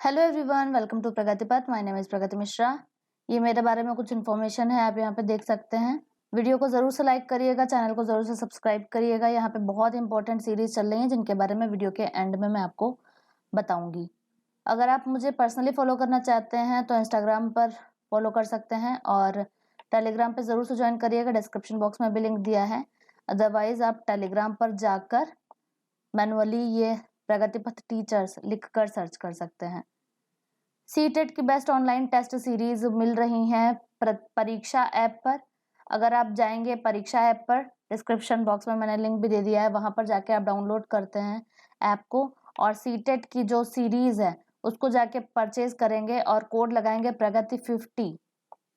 Hello everyone, welcome to प्रगति पथ। My name is प्रगति मिश्रा। ये मेरे बारे में कुछ इन्फॉर्मेशन है, आप यहाँ पे देख सकते हैं। वीडियो को जरूर से लाइक करिएगा, चैनल को जरूर से सब्सक्राइब करिएगा। यहाँ पे बहुत इंपॉर्टेंट सीरीज चल रही है जिनके बारे में वीडियो के एंड में मैं आपको बताऊंगी। अगर आप मुझे पर्सनली फॉलो करना चाहते हैं तो इंस्टाग्राम पर फॉलो कर सकते हैं और टेलीग्राम पे जरूर से ज्वाइन करिएगा। डिस्क्रिप्शन बॉक्स में भी लिंक दिया है। अदरवाइज आप टेलीग्राम पर जाकर मैनुअली ये प्रगति पथ टीचर्स लिख कर सर्च कर सकते हैं। सीटेट की बेस्ट ऑनलाइन टेस्ट सीरीज मिल रही हैं परीक्षा ऐप पर। अगर आप जाएंगे परीक्षा ऐप पर, डिस्क्रिप्शन बॉक्स में मैंने लिंक भी दे दिया है, वहां पर जाके आप डाउनलोड करते हैं ऐप को और सीटेट की जो सीरीज है उसको जाके परचेज करेंगे और कोड लगाएंगे प्रगति 50।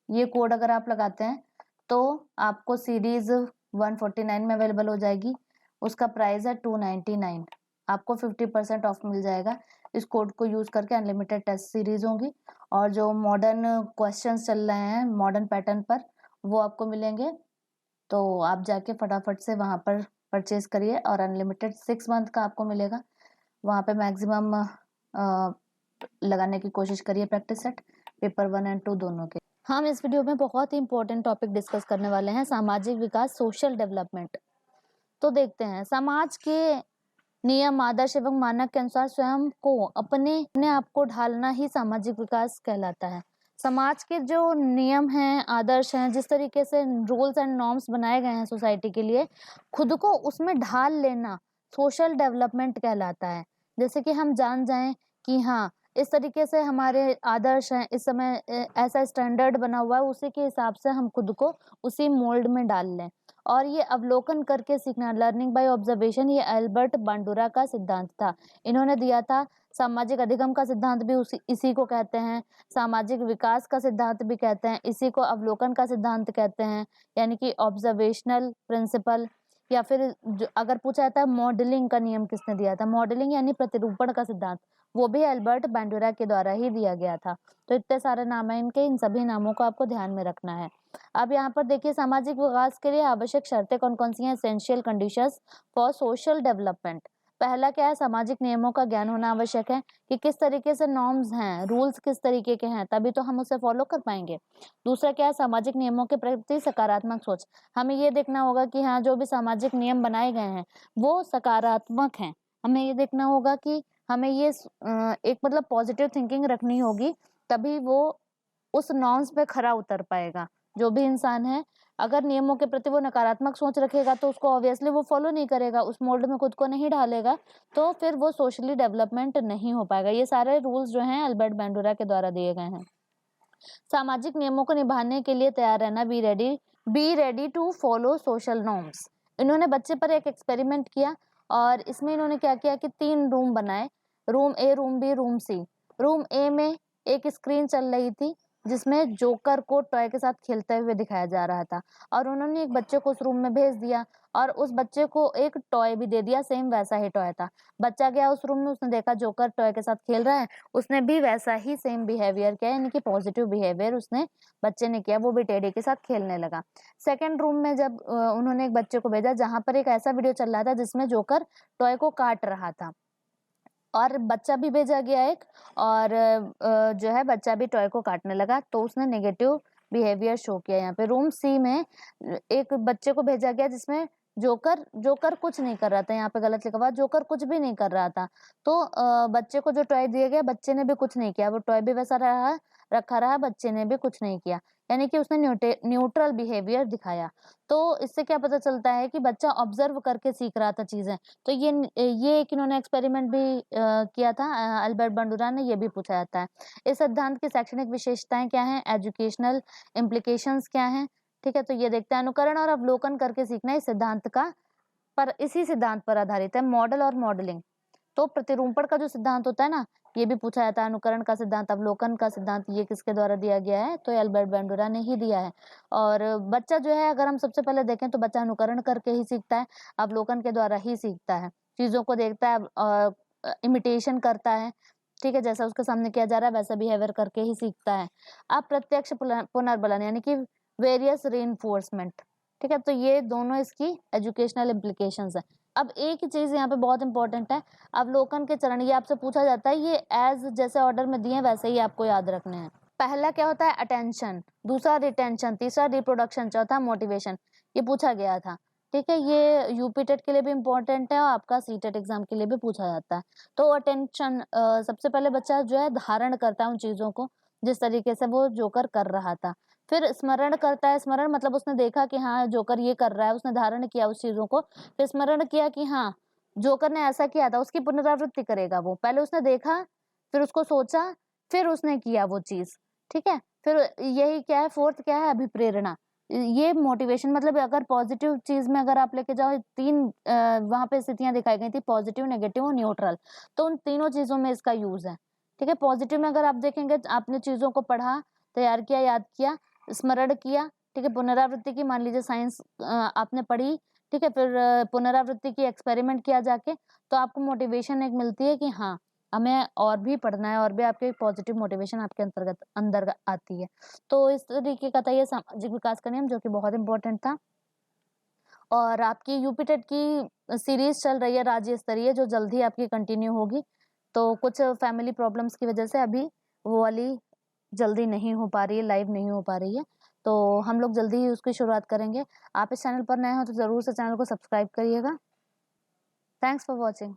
ये कोड अगर आप लगाते हैं तो आपको सीरीज 149 में अवेलेबल हो जाएगी। उसका प्राइस है 299। आपको 50% ऑफ मिल जाएगा। इस कोड को यूज करके अनलिमिटेड टेस्ट सीरीज होंगी और जो मॉडर्न क्वेश्चंस चल रहे हैं मॉडर्न पैटर्न पर वो आपको मिलेंगे। तो आप जाके फटाफट से वहां पर परचेज करिए और अनलिमिटेड 6 मंथ का आपको मिलेगा। वहां पे मैक्सिमम लगाने की कोशिश करिए प्रैक्टिस सेट पेपर 1 और 2 दोनों के। हम इस वीडियो में बहुत ही इंपॉर्टेंट टॉपिक डिस्कस करने वाले हैं, सामाजिक विकास, सोशल डेवलपमेंट। तो देखते हैं, समाज के नियम, आदर्श एवं मानक के अनुसार स्वयं को अपने आप को ढालना ही सामाजिक विकास कहलाता है। समाज के जो नियम हैं, आदर्श हैं, जिस तरीके से रूल्स एंड नॉर्म्स बनाए गए हैं सोसाइटी के लिए, खुद को उसमें ढाल लेना सोशल डेवलपमेंट कहलाता है। जैसे कि हम जान जाएं कि हाँ, इस तरीके से हमारे आदर्श हैं, इस समय ऐसा स्टैंडर्ड बना हुआ है, उसी के हिसाब से हम खुद को उसी मोल्ड में डाल लें। और ये अवलोकन करके सीखना, लर्निंग बाय ऑब्जर्वेशन, ये एल्बर्ट बांडुरा का सिद्धांत था। इन्होंने दिया था। सामाजिक अधिगम का सिद्धांत भी इसी को कहते हैं। सामाजिक विकास का सिद्धांत भी कहते हैं, इसी को अवलोकन का सिद्धांत कहते हैं, यानी कि ऑब्जर्वेशनल प्रिंसिपल। या फिर अगर पूछा जाता है मॉडलिंग का नियम किसने दिया था, मॉडलिंग यानी प्रतिरूपण का सिद्धांत, वो भी एल्बर्ट बांडुरा के द्वारा ही दिया गया था। तो इतने सारे नाम है इनके, इन सभी नामों को आपको ध्यान में रखना है। अब यहाँ पर देखिए, सामाजिक विकास के लिए आवश्यक शर्तें कौन कौन सी हैं, essential conditions for social development. पहला क्या है, सामाजिक नियमों का ज्ञान होना आवश्यक है कि किस तरीके से नॉर्म्स हैं, रूल्स किस तरीके के हैं, तभी तो हम उसे फॉलो कर पाएंगे। दूसरा क्या है, सामाजिक नियमों के प्रति सकारात्मक सोच। हमें ये देखना होगा कि हाँ, जो भी सामाजिक नियम बनाए गए हैं वो सकारात्मक हैं। हमें ये देखना होगा कि हमें ये एक मतलब पॉजिटिव थिंकिंग रखनी होगी, तभी वो उस नॉर्म्स पे खरा उतर पाएगा। जो भी इंसान है, अगर नियमों के प्रति वो नकारात्मक सोच रखेगा तो उसको ऑब्वियसली वो फॉलो नहीं करेगा, उस मोल्ड में खुद को नहीं ढालेगा, तो फिर वो सोशली डेवलपमेंट नहीं हो पाएगा। ये सारे रूल्स जो हैं अल्बर्ट बांडुरा के द्वारा दिए गए हैं। सामाजिक नियमों को निभाने के लिए तैयार रहना, be ready to follow social norms. इन्होंने बच्चे पर एक एक्सपेरिमेंट किया और इसमें इन्होंने क्या किया कि 3 रूम बनाए, रूम ए, रूम बी, रूम सी। रूम ए में एक स्क्रीन चल रही थी जिसमें जोकर को टॉय के साथ खेलते हुए दिखाया जा रहा था और उन्होंने एक बच्चे को उस रूम में भेज दिया और उस बच्चे को एक टॉय भी दे दिया, सेम वैसा ही टॉय था। बच्चा गया उस रूम में, उसने देखा जोकर टॉय के साथ खेल रहा है, उसने भी वैसा ही सेम बिहेवियर किया, यानी कि पॉजिटिव बिहेवियर उसने बच्चे ने किया, वो भी टेडी के साथ खेलने लगा। सेकेंड रूम में जब उन्होंने एक बच्चे को भेजा जहां पर एक ऐसा वीडियो चल रहा था जिसमें जोकर टॉय को काट रहा था और बच्चा भी भेजा गया एक, और जो है बच्चा भी टॉय को काटने लगा, तो उसने नेगेटिव बिहेवियर शो किया। यहाँ पे रूम सी में एक बच्चे को भेजा गया जिसमें जोकर कुछ नहीं कर रहा था, यहाँ पे गलत लिखा हुआ, जोकर कुछ भी नहीं कर रहा था। तो बच्चे को जो टॉय दिया गया, बच्चे ने भी कुछ नहीं किया, वो टॉय भी वैसा रखा रहा, बच्चे ने भी कुछ नहीं किया, यानी कि उसने न्यूट्रल बिहेवियर दिखाया। तो इससे क्या पता चलता है कि बच्चा ऑब्जर्व करके सीख रहा था चीजें। तो ये एक इन्होंने एक्सपेरिमेंट भी किया था, अल्बर्ट बांडुरा ने, ये भी पूछा जाता है। इस सिद्धांत की शैक्षणिक विशेषताएं क्या हैं, एजुकेशनल इम्प्लीकेशंस क्या हैं, ठीक है। तो ये देखते हैं, अनुकरण और अवलोकन करके सीखना इस सिद्धांत का, पर इसी सिद्धांत पर आधारित है। मॉडल और मॉडलिंग, तो प्रतिरूपण का जो सिद्धांत होता है ना, ये भी पूछा जाता है। अनुकरण का सिद्धांत, अवलोकन का सिद्धांत, ये किसके द्वारा दिया गया है, तो अल्बर्ट बांडुरा ने ही दिया है। और बच्चा जो है, अगर हम सबसे पहले देखें तो बच्चा अनुकरण करके ही सीखता है, अवलोकन के द्वारा ही सीखता है, चीजों को देखता है, इमिटेशन करता है, ठीक है, जैसा उसके सामने किया जा रहा है वैसा बिहेवियर करके ही सीखता है। अप्रत्यक्ष पुनर्बलन यानी कि वेरियस रीइंफोर्समेंट, ठीक है। तो ये दोनों इसकी एजुकेशनल इम्प्लीकेशंस है। अब एक ही चीज़ यहाँ पे बहुत इंपॉर्टेंट है, अवलोकन के चरण, ये आपसे पूछा जाता है, ये एज जैसे ऑर्डर में दिए हैं वैसे ही आपको याद रखने हैं। पहला क्या होता है? अटेंशन, दूसरा रिटेंशन, तीसरा रिप्रोडक्शन, चौथा मोटिवेशन। ये पूछा गया था, ठीक है। ये यूपी टेट के लिए भी इम्पोर्टेंट है और आपका सीटेट एग्जाम के लिए भी पूछा जाता है। तो अटेंशन, सबसे पहले बच्चा जो है धारण करता है उन चीज़ों को जिस तरीके से वो जोकर कर रहा था। फिर स्मरण करता है, स्मरण मतलब उसने देखा कि हाँ जोकर ये कर रहा है, उसने धारण किया उस चीज़ों को, फिर स्मरण किया कि हाँ जोकर ने ऐसा किया था, उसकी पुनरावृत्ति करेगा वो। पहले उसने देखा, फिर उसको सोचा, फिर उसने किया वो चीज़, ठीक है। फिर यही क्या है, फोर्थ क्या है? अभिप्रेरणा। ये मोटिवेशन, मतलब अगर पॉजिटिव चीज में अगर आप लेके जाओ, तीन वहां पे स्थितियां दिखाई गई थी, पॉजिटिव, नेगेटिव और न्यूट्रल। तो उन तीनों चीजों में इसका यूज है, ठीक है। पॉजिटिव में अगर आप देखेंगे, आपने चीजों को पढ़ा, तैयार किया, याद किया, स्मरण किया, ठीक है, पुनरावृत्ति की, मान लीजिए साइंस आपने पढ़ी, ठीक है, फिर पुनरावृत्ति की, एक्सपेरिमेंट किया जाके, तो आपको मोटिवेशन एक मिलती है कि हाँ हमें और भी पढ़ना है, और भी आपके पॉजिटिव मोटिवेशन आपके अंदर आती है। तो इस तरीके का था ये सामाजिक विकास का नियम, जो कि बहुत इंपॉर्टेंट था। और आपकी यूपी टेट की सीरीज चल रही है राज्य स्तरीय, जो जल्द ही आपकी कंटिन्यू होगी। तो कुछ फैमिली प्रॉब्लम्स की वजह से अभी वो वाली जल्दी नहीं हो पा रही है, लाइव नहीं हो पा रही है। तो हम लोग जल्दी ही उसकी शुरुआत करेंगे। आप इस चैनल पर नए हो तो जरूर से चैनल को सब्सक्राइब करिएगा। Thanks for watching.